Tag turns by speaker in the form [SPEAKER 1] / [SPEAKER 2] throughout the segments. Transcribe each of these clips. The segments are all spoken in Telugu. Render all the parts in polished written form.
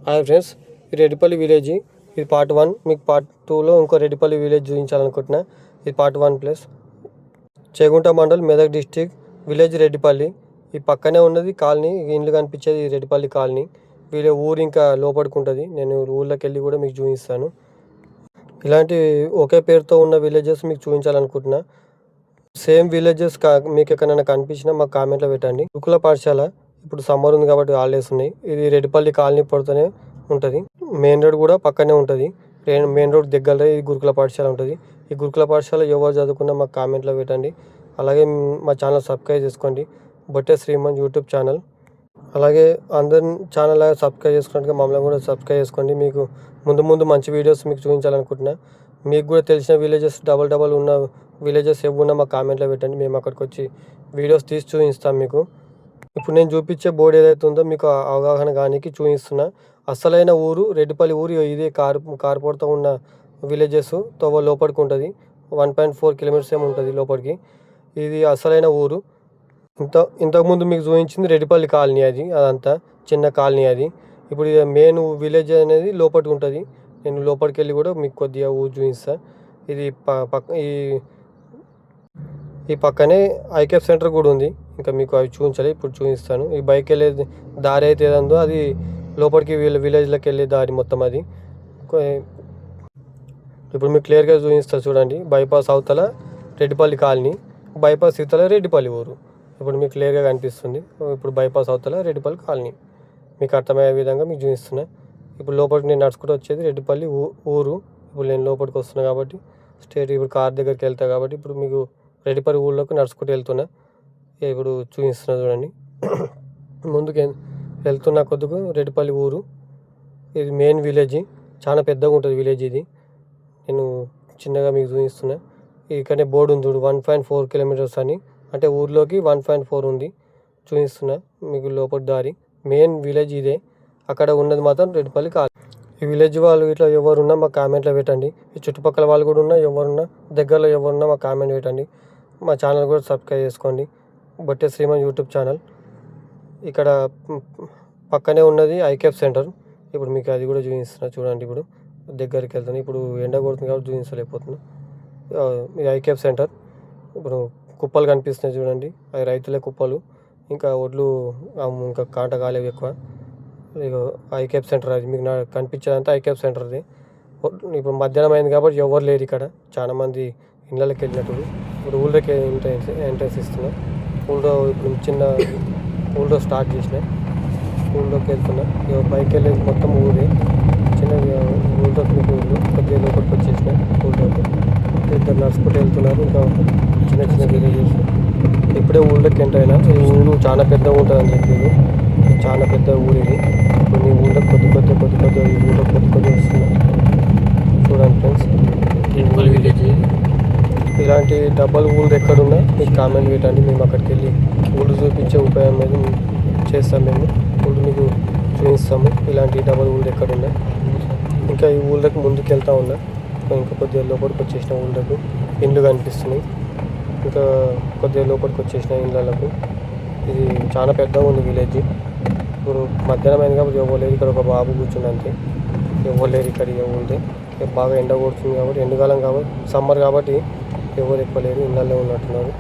[SPEAKER 1] హాయ్ ఫ్రెండ్స్, ఇది రెడ్డిపల్లి విలేజ్. ఇది పార్ట్ 1. మీకు పార్ట్ 2లో ఇంకో రెడ్డిపల్లి విలేజ్ చూపించాలనుకుంటున్నా. ఇది part 1 plus. Chegunta mandal, Medak district, village Reddipalli. ఈ పక్కనే ఉన్నది కాలనీ, ఇండ్లు కనిపించేది రెడ్డిపల్లి కాలనీ. వీళ్ళ ఊరు ఇంకా లోపలికి ఉంటుంది. నేను ఊళ్ళోకి వెళ్ళి కూడా మీకు చూపిస్తాను. ఇలాంటి ఒకే పేరుతో ఉన్న విలేజెస్ మీకు చూపించాలనుకుంటున్నా. సేమ్ విలేజెస్ మీకు ఎక్కడైనా కనిపించినా మాకు కామెంట్లో పెట్టండి. గురుకుల పాఠశాల ఇప్పుడు సమ్మర్ ఉంది కాబట్టి హాలిడేస్ ఉన్నాయి. ఇది రెడ్డిపల్లి కాలనీ పడుతూనే ఉంటుంది. మెయిన్ రోడ్ కూడా పక్కనే ఉంటుంది. మెయిన్ రోడ్ దగ్గర ఈ గురుకుల పాఠశాల ఉంటుంది. ఈ గురుకుల పాఠశాల ఎవరు చదువుకున్నా మాకు కామెంట్లో పెట్టండి. అలాగే మా ఛానల్ సబ్స్క్రైబ్ చేసుకోండి. బొట్టే శ్రీమంత్ యూట్యూబ్ ఛానల్. అలాగే అందరి ఛానల్ సబ్స్క్రైబ్ చేసుకున్నట్టుగా మమ్మల్ని కూడా సబ్స్క్రైబ్ చేసుకోండి. మీకు ముందు మంచి వీడియోస్ మీకు చూపించాలనుకుంటున్నా. మీకు కూడా తెలిసిన విలేజెస్ డబల్ ఉన్న విలేజెస్ ఏమున్నా మాకు కామెంట్లో పెట్టండి. మేము అక్కడికి వచ్చి వీడియోస్ తీసి చూపిస్తాం మీకు. ఇప్పుడు నేను చూపించే బోర్డు ఏదైతే ఉందో మీకు అవగాహన కానీకి చూపిస్తున్నా. అసలైన ఊరు రెడ్డిపల్లి ఊరు ఇదే. కార్పోర్ట్తో ఉన్న విలేజెస్ తోవ లోపలికి ఉంటుంది. 1.4 కిలోమీటర్స్ ఏమి ఉంటుంది లోపలికి. ఇది అసలైన ఊరు. ఇంతకుముందు మీకు చూపించింది రెడ్డిపల్లి కాలనీ. అదంతా చిన్న కాలనీ అది. ఇప్పుడు మెయిన్ విలేజ్ అనేది లోపలికి ఉంటుంది. నేను లోపలికి వెళ్ళి కూడా మీకు కొద్దిగా ఊరు చూపిస్తాను. ఇది ఈ పక్కనే ఐకేఫ్ సెంటర్ కూడా ఉంది. ఇంకా మీకు అవి చూపించాలి, ఇప్పుడు చూపిస్తాను. ఈ బైక్ వెళ్ళే దారి అయితే ఏదందో అది లోపలికి విలేజ్లోకి వెళ్ళే దారి మొత్తం అది. ఇప్పుడు మీకు క్లియర్గా చూపిస్తాను చూడండి. బైపాస్ అవతల రెడ్డిపల్లి కాలనీ, బైపాస్ ఇవతల రెడ్డిపల్లి ఊరు. ఇప్పుడు మీకు క్లియర్గా కనిపిస్తుంది. ఇప్పుడు బైపాస్ అవతల రెడ్డిపల్లి కాలనీ మీకు అర్థమయ్యే విధంగా మీకు చూపిస్తున్నా. ఇప్పుడు లోపలికి నేను నడుచుకుంటూ వచ్చేది రెడ్డిపల్లి ఊరు. ఇప్పుడు నేను లోపలికి వస్తున్నా కాబట్టి స్ట్రేట్ ఇప్పుడు కార్ దగ్గరికి వెళ్తా కాబట్టి ఇప్పుడు మీకు రెడ్డిపల్లి ఊళ్ళోకి నడుచుకుంటూ వెళ్తున్నా. ఇప్పుడు చూపిస్తున్నా చూడండి. ముందుకు వెళ్తున్నా కొద్దిగా రెడ్డిపల్లి ఊరు. ఇది మెయిన్ విలేజ్. చాలా పెద్దగా ఉంటుంది విలేజ్ ఇది. నేను చిన్నగా మీకు చూపిస్తున్నా. ఇక్కడనే బోర్డు ఉంది చూడు, 1.4 కిలోమీటర్స్ అని. అంటే ఊర్లోకి 1.4 ఉంది. చూపిస్తున్నా మీకు లోపలి దారి. మెయిన్ విలేజ్ ఇదే. అక్కడ ఉన్నది మాత్రం రెడ్డిపల్లి కాలనీ. ఈ విలేజ్ వాళ్ళు ఇట్లా ఎవరున్నా మా కామెంట్లో పెట్టండి. ఈ చుట్టుపక్కల వాళ్ళు కూడా ఉన్నా, ఎవరున్నా దగ్గరలో ఎవరున్నా మా కామెంట్ పెట్టండి. మా ఛానల్ కూడా సబ్స్క్రైబ్ చేసుకోండి. బొట్టే శ్రీమంత్ యూట్యూబ్ ఛానల్. ఇక్కడ పక్కనే ఉన్నది ఐకేఫ్ సెంటర్. ఇప్పుడు మీకు అది కూడా చూపిస్తున్నా చూడండి. ఇప్పుడు దగ్గరికి వెళ్తాను. ఇప్పుడు ఎండ కొడుతుంది కాబట్టి చూపించలేకపోతున్నా. ఇది ఐకేఫ్ సెంటర్. ఇప్పుడు కుప్పలు కనిపిస్తున్నాయి చూడండి. అవి రైతులే కుప్పలు. ఇంకా ఒడ్లు ఇంకా కాంట కాలేవి ఎక్కువ. ఐకేఫ్ సెంటర్ అది మీకు కనిపించేదంతా ఐకేఫ్ సెంటర్ది. ఇప్పుడు మధ్యాహ్నం అయింది కాబట్టి ఎవరు లేరు ఇక్కడ. చాలామంది ఇళ్ళకి వెళ్ళినట్టు. ఇప్పుడు ఊళ్ళోకి ఎంట్రెన్స్ ఇస్తున్నా. ఊళ్ళో ఇప్పుడు చిన్న ఊళ్ళో స్టార్ట్ చేసిన. ఊళ్ళోకి వెళ్తున్నా. బైక్ వెళ్ళేది మొత్తం ఊరే. చిన్న ఊళ్ళోకి మీకు కొద్దిగా లోపలికి వచ్చేసిన. ఊళ్ళోకి ఇద్దరు నడుచుకుంటూ వెళ్తున్నారు. ఇంకా చిన్న విలేజెస్. ఇప్పుడే ఊళ్ళోకి ఎంటర్ అయినా. ఈ ఊరు చాలా పెద్దగా ఉంటుంది అని చెప్పారు. చాలా పెద్ద ఊరు ఇది. కొన్ని ఊళ్ళో కొద్ది ఈ ఊళ్ళో కొద్ది వస్తున్నాయి చూడండి ఫ్రెండ్స్. రెడ్డిపల్లి విలేజ్. ఇలాంటి డబల్ ఊళ్ళు ఎక్కడున్నా మీకు కామెంట్ పెట్టండి. మేము అక్కడికి వెళ్ళి ఊళ్ళు చూపించే ఉపాయం అనేది చేస్తాం. మేము ఊళ్ళు మీకు చూపిస్తాము. ఇలాంటి డబల్ ఊళ్ళు ఎక్కడున్నా. ఇంకా ఈ ఊళ్ళకి ముందుకు వెళ్తూ ఉన్నా. ఇంకా కొద్దిగా లోపలికి వచ్చేసిన ఊళ్ళకు ఇండ్లు కనిపిస్తున్నాయి. ఇంకా కొద్దిగా లోపలికి వచ్చేసిన ఇళ్ళకు. ఇది చాలా పెద్దగా ఉంది విలేజ్. ఇప్పుడు మధ్యాహ్నం అయింది కాబట్టి ఇవ్వలేరు. ఇక్కడ ఒక బాబు కూర్చుంది అంతే. ఇవ్వలేరు ఇక్కడ ఇవ్వలేదు. బాగా ఎండ కొడుతుంది కాబట్టి, ఎండాకాలం కాబట్టి, సమ్మర్ కాబట్టి ఎవరు ఎక్కువ లేరు. ఇళ్ళల్లో ఉన్నట్టున్నారు.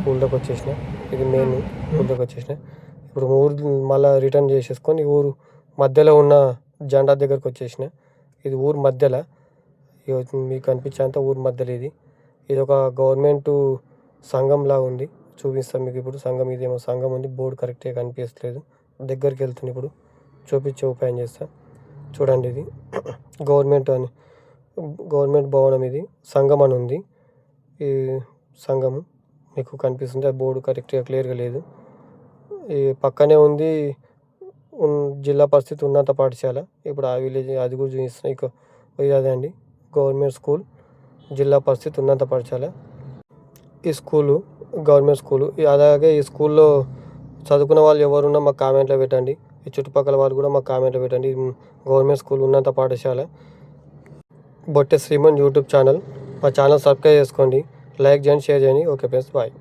[SPEAKER 1] ఊళ్ళోకి వచ్చేసిన. ఇది మెయిన్ ఊళ్ళోకి వచ్చేసిన. ఇప్పుడు ఊరు మళ్ళీ రిటర్న్ చేసేసుకొని ఊరు మధ్యలో ఉన్న జెండా దగ్గరకు వచ్చేసిన. ఇది ఊరు మధ్యలో మీకు కనిపించేంత ఊరు మధ్యలో ఇది. ఇది ఒక గవర్నమెంట్ సంఘంలా ఉంది. చూపిస్తాను మీకు ఇప్పుడు. సంఘం ఇదేమో సంఘం ఉంది. బోర్డు కరెక్ట్గా కనిపించలేదు. దగ్గరికి వెళ్తాను ఇప్పుడు. చూపించే ఉపాయం చేస్తాను చూడండి. ఇది గవర్నమెంట్ భవనం. ఇది సంఘం అని ఉంది. ఈ సంఘము మీకు కనిపిస్తుంది. ఆ బోర్డు కరెక్ట్గా క్లియర్గా లేదు. ఈ పక్కనే ఉంది జిల్లా పరిషత్ ఉన్నత పాఠశాల. ఇప్పుడు ఆ విలేజ్ అది కూడా చూపిస్తున్నాయి. ఇది అదే అండి గవర్నమెంట్ స్కూల్, జిల్లా పరిషత్ ఉన్నత పాఠశాల. ఈ స్కూలు గవర్నమెంట్ స్కూలు. అలాగే ఈ స్కూల్లో చదువుకున్న వాళ్ళు ఎవరున్నా మాకు కామెంట్లో పెట్టండి. ఈ చుట్టుపక్కల వాళ్ళు కూడా మాకు కామెంట్లో పెట్టండి. గవర్నమెంట్ స్కూల్ ఉన్నత పాఠశాల. బొట్టే శ్రీమంత్ యూట్యూబ్ ఛానల్. మా ఛానల్ సబ్స్క్రైబ్ చేసుకోండి. లైక్ చేయండి, షేర్ చేయండి. Okay friends, bye.